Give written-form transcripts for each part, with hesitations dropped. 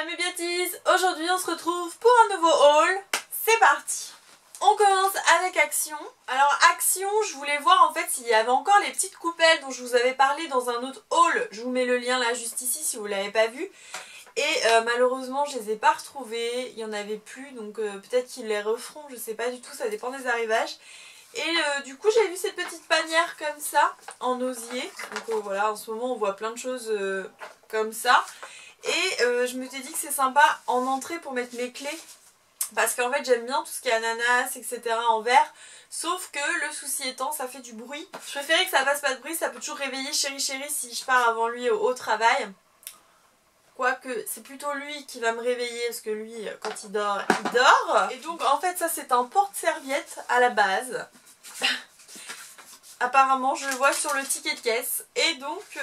mes beauties, aujourd'hui on se retrouve pour un nouveau haul. C'est parti. On commence avec Action. Alors Action, je voulais voir en fait s'il y avait encore les petites coupelles dont je vous avais parlé dans un autre haul. Je vous mets le lien là juste ici si vous ne l'avez pas vu. Et malheureusement je les ai pas retrouvées, il n'y en avait plus, donc peut-être qu'ils les referont, je sais pas du tout, ça dépend des arrivages. Et du coup j'ai vu cette petite panière comme ça, en osier. Donc voilà, en ce moment on voit plein de choses comme ça. Et je me suis dit que c'est sympa en entrée pour mettre mes clés. Parce qu'en fait j'aime bien tout ce qui est ananas, etc. en verre. Sauf que le souci étant, ça fait du bruit. Je préférais que ça fasse pas de bruit, ça peut toujours réveiller chéri chéri si je pars avant lui au travail. Quoique c'est plutôt lui qui va me réveiller parce que lui quand il dort, il dort. Et donc en fait ça c'est un porte-serviette à la base. Apparemment je le vois sur le ticket de caisse. Et donc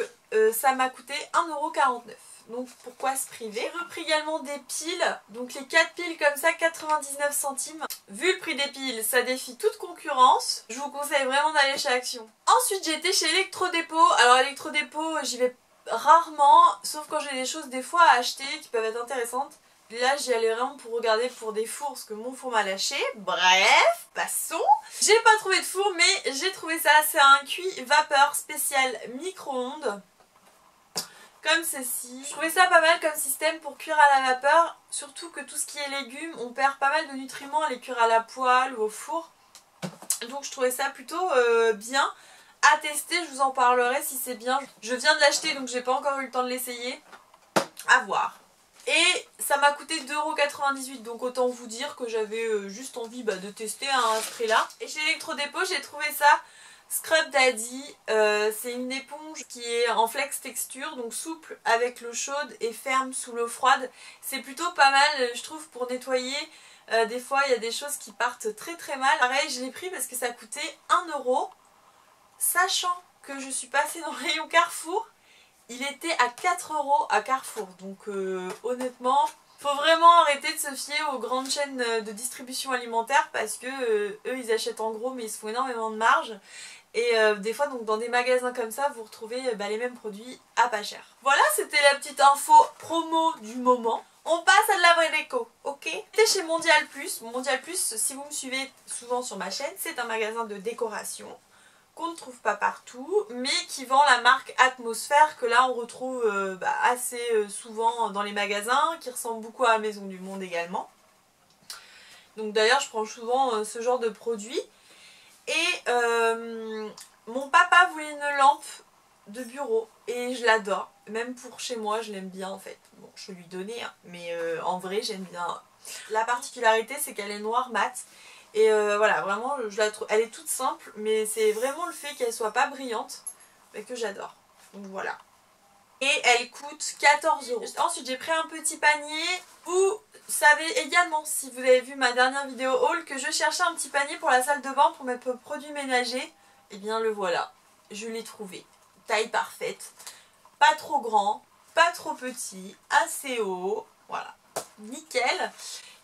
ça m'a coûté 1,49 €. Donc pourquoi se priver? J'ai repris également des piles. Donc les 4 piles comme ça 99 centimes. Vu le prix des piles ça défie toute concurrence. Je vous conseille vraiment d'aller chez Action. Ensuite j'ai été chez Electrodépôt. Alors Electrodépôt j'y vais rarement, sauf quand j'ai des choses des fois à acheter qui peuvent être intéressantes. Là j'y allais vraiment pour regarder pour des fours parce que mon four m'a lâché. Bref, passons. J'ai pas trouvé de four mais j'ai trouvé ça. C'est un cuit vapeur spécial micro-ondes. Comme ceci. Je trouvais ça pas mal comme système pour cuire à la vapeur. Surtout que tout ce qui est légumes, on perd pas mal de nutriments à les cuire à la poêle ou au four. Donc je trouvais ça plutôt bien. À tester, je vous en parlerai si c'est bien. Je viens de l'acheter donc j'ai pas encore eu le temps de l'essayer. À voir. Et ça m'a coûté 2,98 €, donc autant vous dire que j'avais juste envie de tester à ce prix là. Et chez Electrodépôt j'ai trouvé ça Scrub Daddy. C'est une éponge qui est en flex texture, donc souple avec l'eau chaude et ferme sous l'eau froide. C'est plutôt pas mal je trouve pour nettoyer. Des fois il y a des choses qui partent très très mal. Pareil je l'ai pris parce que ça coûtait 1 €. Sachant que je suis passée dans le rayon Carrefour, il était à 4 € à Carrefour. Donc honnêtement, faut vraiment arrêter de se fier aux grandes chaînes de distribution alimentaire parce que eux ils achètent en gros mais ils se font énormément de marge. Et des fois donc dans des magasins comme ça vous retrouvez les mêmes produits à pas cher. Voilà, c'était la petite info promo du moment. On passe à de la vraie déco, ok? J'étais chez Mondial Plus. Mondial Plus, si vous me suivez souvent sur ma chaîne, c'est un magasin de décoration qu'on ne trouve pas partout, mais qui vend la marque Atmosphère, que là on retrouve assez souvent dans les magasins, qui ressemble beaucoup à la Maison du Monde également. Donc d'ailleurs je prends souvent ce genre de produit. Et mon papa voulait une lampe de bureau et je l'adore, même pour chez moi je l'aime bien en fait. Bon je vais lui donner hein, mais en vrai j'aime bien. La particularité c'est qu'elle est noire mat. Et voilà, vraiment, je la trouve, elle est toute simple, mais c'est vraiment le fait qu'elle soit pas brillante que j'adore. Donc voilà. Et elle coûte 14 €. Ensuite, j'ai pris un petit panier. Vous savez également, si vous avez vu ma dernière vidéo haul, que je cherchais un petit panier pour la salle de bain pour mes produits ménagers. Et bien le voilà. Je l'ai trouvé. Taille parfaite. Pas trop grand, pas trop petit, assez haut. Voilà. Nickel.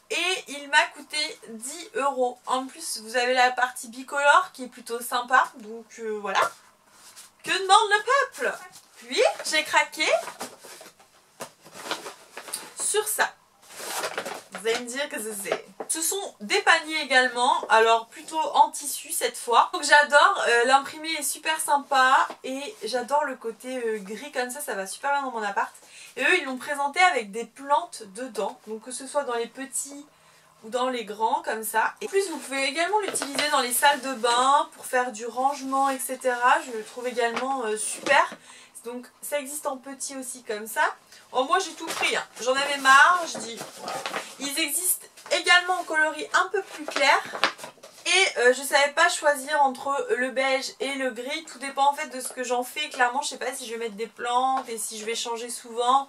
Et il m'a coûté 10 €. En plus vous avez la partie bicolore qui est plutôt sympa. Donc voilà. Que demande le peuple? Puis j'ai craqué sur ça. Vous allez me dire que c'est. Ce sont des paniers également. Alors plutôt en tissu cette fois. Donc j'adore. L'imprimé est super sympa. Et j'adore le côté gris comme ça. Ça va super bien dans mon appart. Et eux ils l'ont présenté avec des plantes dedans. Donc que ce soit dans les petits ou dans les grands comme ça. Et en plus vous pouvez également l'utiliser dans les salles de bain pour faire du rangement etc. Je le trouve également super. Donc ça existe en petit aussi comme ça. Oh, moi j'ai tout pris hein. J'en avais marre. Je dis voilà. Ils existent également en coloris un peu plus clair. Et je savais pas choisir entre le beige et le gris. Tout dépend en fait de ce que j'en fais. Clairement je sais pas si je vais mettre des plantes et si je vais changer souvent.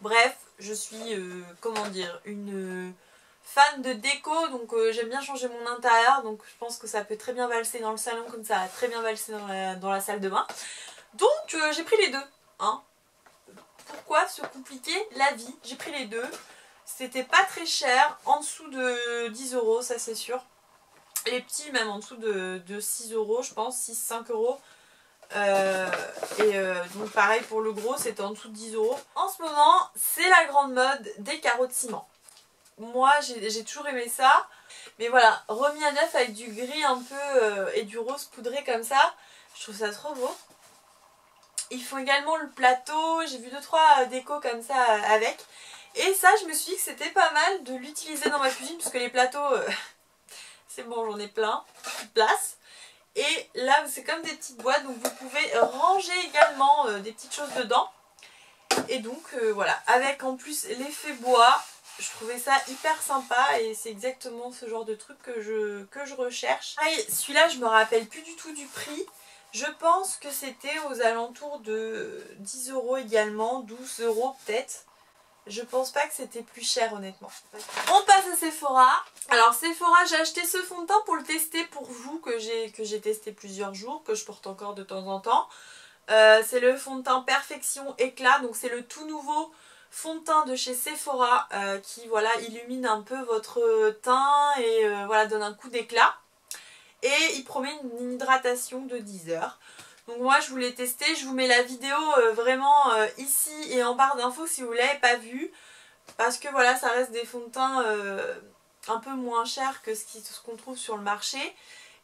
Bref je suis comment dire une fan de déco. Donc j'aime bien changer mon intérieur. Donc je pense que ça peut très bien valser dans le salon comme ça a très bien valsé dans la salle de bain. Donc j'ai pris les deux. Hein. Pourquoi se compliquer la vie? J'ai pris les deux. C'était pas très cher. En dessous de 10 € ça c'est sûr. Les petits même en dessous de 6 € je pense, 6-5 €. Donc pareil pour le gros, c'était en dessous de 10 €. En ce moment, c'est la grande mode des carreaux de ciment. Moi, j'ai toujours aimé ça. Mais voilà, remis à neuf avec du gris un peu et du rose poudré comme ça. Je trouve ça trop beau. Ils font également le plateau. J'ai vu 2-3 décos comme ça avec. Et ça, je me suis dit que c'était pas mal de l'utiliser dans ma cuisine. Parce que les plateaux, c'est bon, j'en ai plein. Plus de place. Et là, c'est comme des petites boîtes. Donc vous pouvez ranger également des petites choses dedans. Et donc voilà, avec en plus l'effet bois. Je trouvais ça hyper sympa et c'est exactement ce genre de truc que je recherche. Pareil, celui-là, je me rappelle plus du tout du prix. Je pense que c'était aux alentours de 10 € également, 12 € peut-être. Je pense pas que c'était plus cher honnêtement. On passe à Sephora. Alors Sephora, j'ai acheté ce fond de teint pour le tester pour vous, que j'ai testé plusieurs jours, que je porte encore de temps en temps. C'est le fond de teint Perfection Éclat, donc c'est le tout nouveau fond de teint de chez Sephora qui voilà illumine un peu votre teint et voilà donne un coup d'éclat. Et il promet une hydratation de 10 heures. Donc moi je voulais tester, je vous mets la vidéo vraiment ici et en barre d'infos si vous ne l'avez pas vue. Parce que voilà, ça reste des fonds de teint un peu moins chers que ce qu'on trouve sur le marché.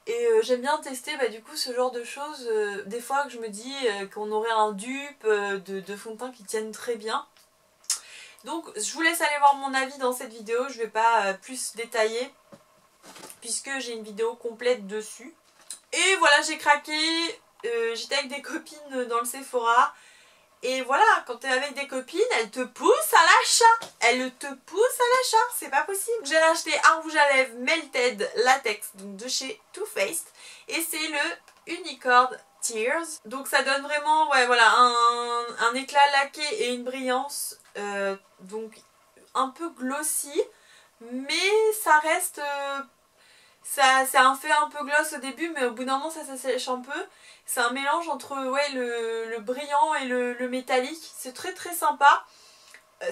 Et j'aime bien tester du coup ce genre de choses. Des fois que je me dis qu'on aurait un dupe de fond de teint qui tiennent très bien. Donc je vous laisse aller voir mon avis dans cette vidéo. Je ne vais pas plus détailler puisque j'ai une vidéo complète dessus. Et voilà, j'ai craqué. J'étais avec des copines dans le Sephora. Et voilà, quand t'es avec des copines, elles te poussent à l'achat. Elles te poussent à l'achat, c'est pas possible. J'ai racheté un rouge à lèvres Melted Latex donc de chez Too Faced. Et c'est le Unicorn Tears. Donc ça donne vraiment ouais, voilà, un éclat laqué et une brillance. Donc un peu glossy. Mais ça reste... c'est un fait un peu gloss au début, mais au bout d'un moment ça s'assèche un peu. C'est un mélange entre ouais, le brillant et le métallique. C'est très très sympa.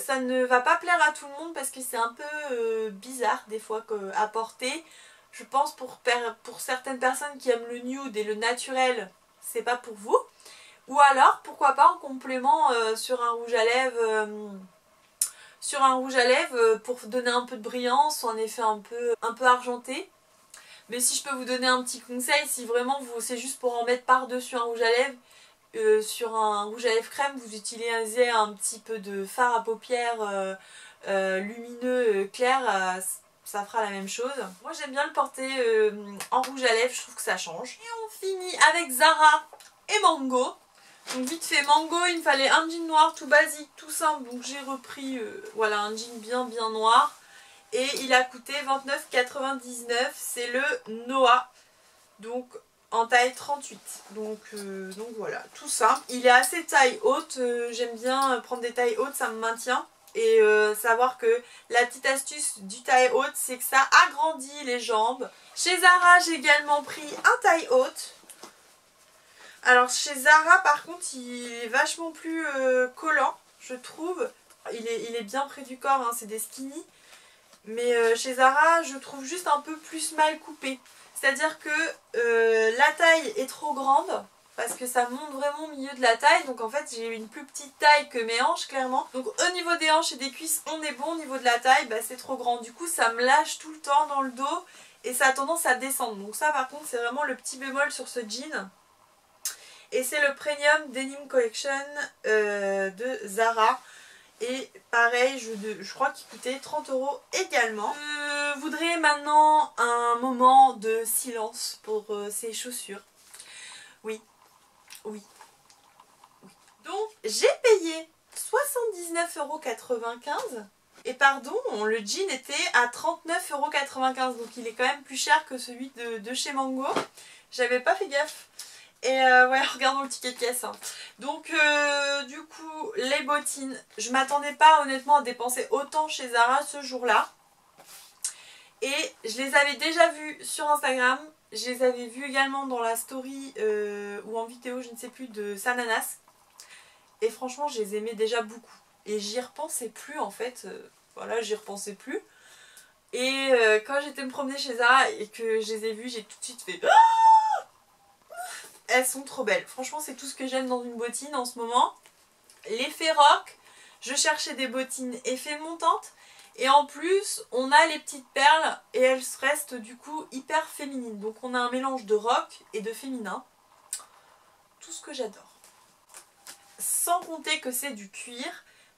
Ça ne va pas plaire à tout le monde parce que c'est un peu bizarre des fois à porter. Je pense pour certaines personnes qui aiment le nude et le naturel, c'est pas pour vous. Ou alors, pourquoi pas en complément sur un rouge à lèvres... pour donner un peu de brillance ou un effet un peu argenté. Mais si je peux vous donner un petit conseil, si vraiment c'est juste pour en mettre par-dessus un rouge à lèvres, sur un rouge à lèvres crème, vous utilisez un petit peu de fard à paupières lumineux clair, ça fera la même chose. Moi j'aime bien le porter en rouge à lèvres, je trouve que ça change. Et on finit avec Zara et Mango. Donc vite fait Mango, il me fallait un jean noir tout basique, tout simple, donc j'ai repris voilà, un jean bien noir. Et il a coûté 29,99 €, c'est le Noah, donc en taille 38. Donc voilà, tout simple. Il est assez taille haute, j'aime bien prendre des tailles hautes, ça me maintient. Et savoir que la petite astuce du taille haute, c'est que ça agrandit les jambes. Chez Zara, j'ai également pris un taille haute. Alors chez Zara, par contre, il est vachement plus collant, je trouve. Il est bien près du corps, hein, c'est des skinny. Mais chez Zara, je trouve juste un peu plus mal coupé. C'est-à-dire que la taille est trop grande, parce que ça monte vraiment au milieu de la taille. Donc en fait, j'ai une plus petite taille que mes hanches, clairement. Donc au niveau des hanches et des cuisses, on est bon. Au niveau de la taille, c'est trop grand. Du coup, ça me lâche tout le temps dans le dos et ça a tendance à descendre. Donc ça, par contre, c'est vraiment le petit bémol sur ce jean. Et c'est le Premium Denim Collection de Zara. Et pareil, je crois qu'il coûtait 30 € également. Je voudrais maintenant un moment de silence pour ces chaussures. Oui. Donc j'ai payé 79,95 €. Et pardon, le jean était à 39,95 €. Donc il est quand même plus cher que celui de chez Mango. J'avais pas fait gaffe. Et ouais, regardons le ticket de caisse. Hein. Donc du coup, les bottines, je m'attendais pas honnêtement à dépenser autant chez Zara ce jour-là. Et je les avais déjà vues sur Instagram. Je les avais vues également dans la story ou en vidéo, je ne sais plus, de Sananas. Et franchement, je les aimais déjà beaucoup. Et j'y repensais plus en fait. Voilà, j'y repensais plus. Et quand j'étais me promener chez Zara et que je les ai vues, j'ai tout de suite fait... elles sont trop belles. Franchement, c'est tout ce que j'aime dans une bottine en ce moment. L'effet rock, je cherchais des bottines effet montante. Et en plus, on a les petites perles et elles restent du coup hyper féminines. Donc on a un mélange de rock et de féminin. Tout ce que j'adore. Sans compter que c'est du cuir.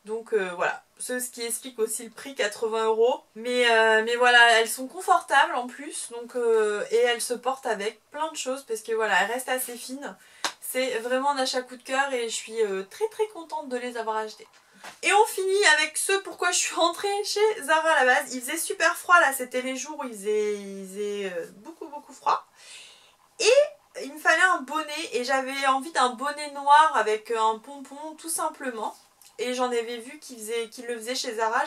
Donc voilà, ce qui explique aussi le prix, 80 €. Mais voilà, elles sont confortables en plus. Donc, et elles se portent avec plein de choses parce que voilà, elles restent assez fines. C'est vraiment un achat coup de cœur et je suis très contente de les avoir achetées. Et on finit avec ce pourquoi je suis rentrée chez Zara à la base. Il faisait super froid là, c'était les jours où il faisait beaucoup froid. Et il me fallait un bonnet et j'avais envie d'un bonnet noir avec un pompon tout simplement. Et j'en avais vu qu'il le faisait chez Zara.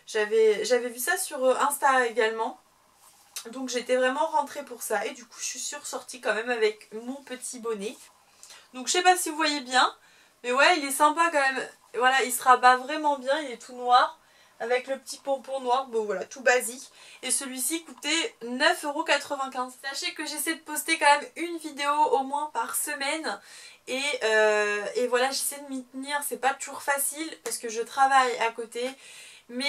J'avais vu ça sur Insta également. Donc j'étais vraiment rentrée pour ça. Et du coup je suis ressortie quand même avec mon petit bonnet. Donc je sais pas si vous voyez bien. Mais ouais, il est sympa quand même. Voilà, il se rabat vraiment bien. Il est tout noir. Avec le petit pompon noir. Bon voilà, tout basique. Et celui-ci coûtait 9,95 €. Sachez que j'essaie de poster quand même une vidéo au moins par semaine. Et voilà, j'essaie de m'y tenir. C'est pas toujours facile parce que je travaille à côté. Mais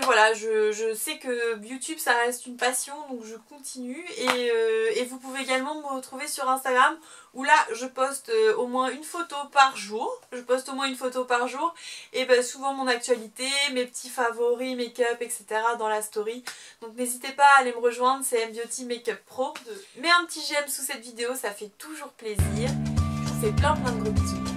voilà, je sais que YouTube ça reste une passion, donc je continue. Et vous pouvez également me retrouver sur Instagram où là je poste au moins une photo par jour. Je poste au moins une photo par jour. Et ben, souvent mon actualité, mes petits favoris, make-up, etc. dans la story. Donc n'hésitez pas à aller me rejoindre, c'est MBeauty Makeup Pro. Mets un petit j'aime sous cette vidéo, ça fait toujours plaisir. Je vous fais plein de gros bisous.